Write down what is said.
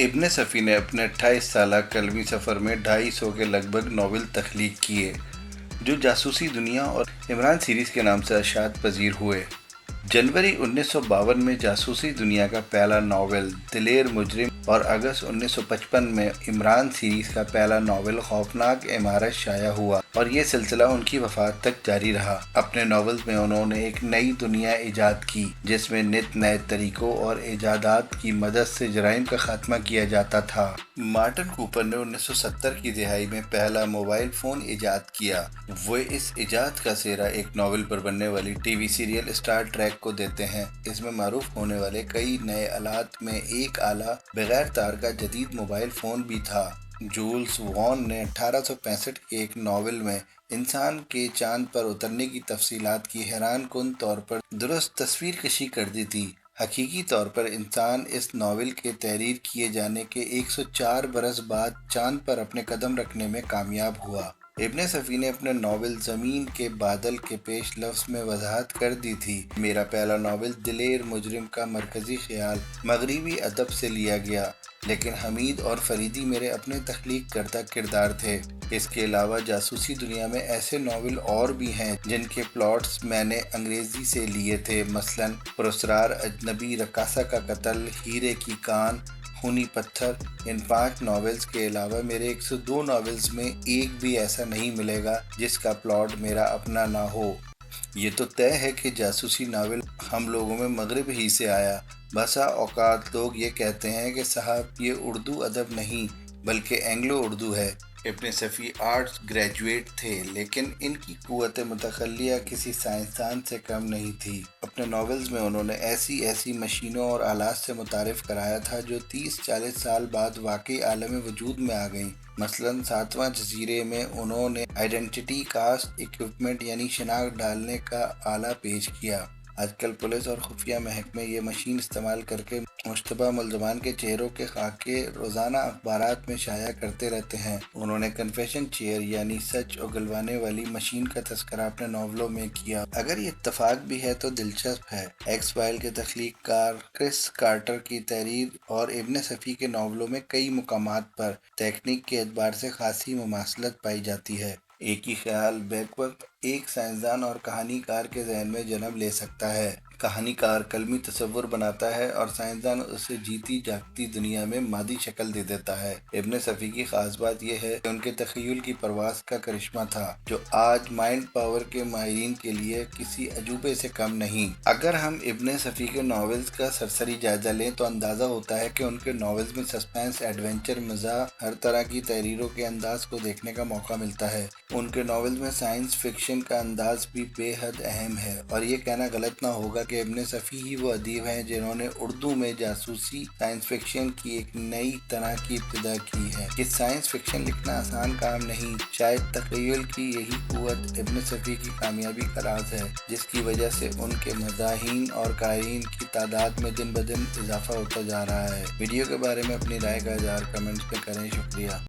ابن صفی نے اپنے 28 سالہ قلمی سفر میں 250 کے لگ بھگ ناول تخلیق کیے جو جاسوسی دنیا اور عمران سیریز کے نام سے اشاعت پذیر ہوئے۔ جنوری 1952 میں جاسوسی دنیا کا پہلا ناول دلیر مجرم اور اگست 1955 میں عمران سیریز کا پہلا ناول خوفناک عمارت شائع ہوا اور یہ سلسلہ ان کی وفات تک جاری رہا۔ اپنے ناولز میں انہوں نے ایک نئی دنیا ایجاد کی جس میں نت نئے طریقوں اور ایجادات کی مدد سے جرائم کا خاتمہ کیا جاتا تھا۔ مارٹن کوپر نے 1970 کی دہائی میں پہلا موبائل فون ایجاد کیا۔ وہ اس ایجاد کا سہرا ایک ناول پر بننے والی T V serial star track کو دیتے ہیں۔ اس میں معروف ہونے والے کئی نئے آلات میں ایک آلہ بغیر تار کا جدید موبائل فون بھی تھا۔ جولز وارن نے 1865 کے ایک ناول میں انسان کے چاند پر اترنے کی تفصیلات کی حیران کن طور پر درست تصویر کشی کر دی تھی۔ حقیقی طور پر انسان اس ناول کے تحریر کیے جانے کے 104 برس بعد چاند پر اپنے قدم رکھنے میں کامیاب ہوا۔ ابن صفی نے اپنے ناول زمین کے بادل کے پیش لفظ میں وضاحت کر دی تھی، میرا پہلا ناول دلیر مجرم کا مرکزی خیال مغربی ادب سے لیا گیا، لیکن حمید اور فریدی میرے اپنے تخلیق کردہ کردار تھے۔ اس کے علاوہ جاسوسی دنیا میں ایسے ناول اور بھی ہیں جن کے پلاٹس میں نے انگریزی سے لیے تھے، مثلاً پراسرار اجنبی رقاصہ کا قتل، ہیرے کی کان، خونی پتھر۔ ان 5 ناولز کے علاوہ میرے 102 ناولز میں ایک بھی ایسا نہیں ملے گا جس کا پلاٹ میرا اپنا نہ ہو۔ یہ تو طے ہے کہ جاسوسی ناول ہم لوگوں میں مغرب ہی سے آیا۔ بسا اوقات لوگ یہ کہتے ہیں کہ صاحب یہ اردو ادب نہیں بلکہ اینگلو اردو ہے۔ ابن صفی آرٹس گریجویٹ تھے لیکن ان کی قوت متخلیہ کسی سائنسدان سے کم نہیں تھی۔ اپنے ناولز میں انہوں نے ایسی مشینوں اور آلات سے متعارف کرایا تھا جو 30-40 سال بعد واقعی عالم وجود میں آ گئیں۔ مثلاً 7واں جزیرے میں انہوں نے آئیڈینٹی کاسٹ اکوپمنٹ یعنی شناخت ڈالنے کا آلہ پیش کیا۔ آج کل پولیس اور خفیہ محکمے یہ مشین استعمال کر کے مشتبہ ملزمان کے چہروں کے خاکے روزانہ اخبارات میں شائع کرتے رہتے ہیں۔ انہوں نے کنفیشن چیئر یعنی سچ اگلوانے والی مشین کا تذکرہ اپنے ناولوں میں کیا۔ اگر یہ اتفاق بھی ہے تو دلچسپ ہے۔ ایکس فائل کے تخلیق کار کرس کارٹر کی تحریر اور ابن صفی کے ناولوں میں کئی مقامات پر تکنیک کے اعتبار سے خاصی مماثلت پائی جاتی ہے۔ ایک ہی خیال بیک وقت ایک سائنسدان اور کہانی کار کے ذہن میں جنم لے سکتا ہے۔ کہانی کار قلمی تصور بناتا ہے اور سائنسدان اسے جیتی جاگتی دنیا میں مادی شکل دے دیتا ہے۔ ابن صفی کی خاص بات یہ ہے کہ ان کے تخیل کی پرواز کا کرشمہ تھا جو آج مائنڈ پاور کے ماہرین کے لیے کسی عجوبے سے کم نہیں۔ اگر ہم ابن صفی کے ناولز کا سرسری جائزہ لیں تو اندازہ ہوتا ہے کہ ان کے ناولز میں سسپینس، ایڈونچر، مزاح، ہر طرح کی تحریروں کے انداز کو دیکھنے کا موقع ملتا ہے۔ ان کے ناولز میں سائنس فکشن کا انداز بھی بے حد اہم ہے اور یہ کہنا غلط نہ ہوگا کہ ابن صفی ہی وہ ادیب ہیں جنہوں نے اردو میں جاسوسی سائنس فکشن کی ایک نئی طرح کی ابتدا کی ہے۔ کہ سائنس فکشن لکھنا آسان کام نہیں، شاید تخیل کی یہی قوت ابن صفی کی کامیابی کا راز ہے جس کی وجہ سے ان کے مزاحین اور قارئین کی تعداد میں دن بدن اضافہ ہوتا جا رہا ہے۔ ویڈیو کے بارے میں اپنی رائے کا اظہار کمنٹس میں کریں۔ شکریہ۔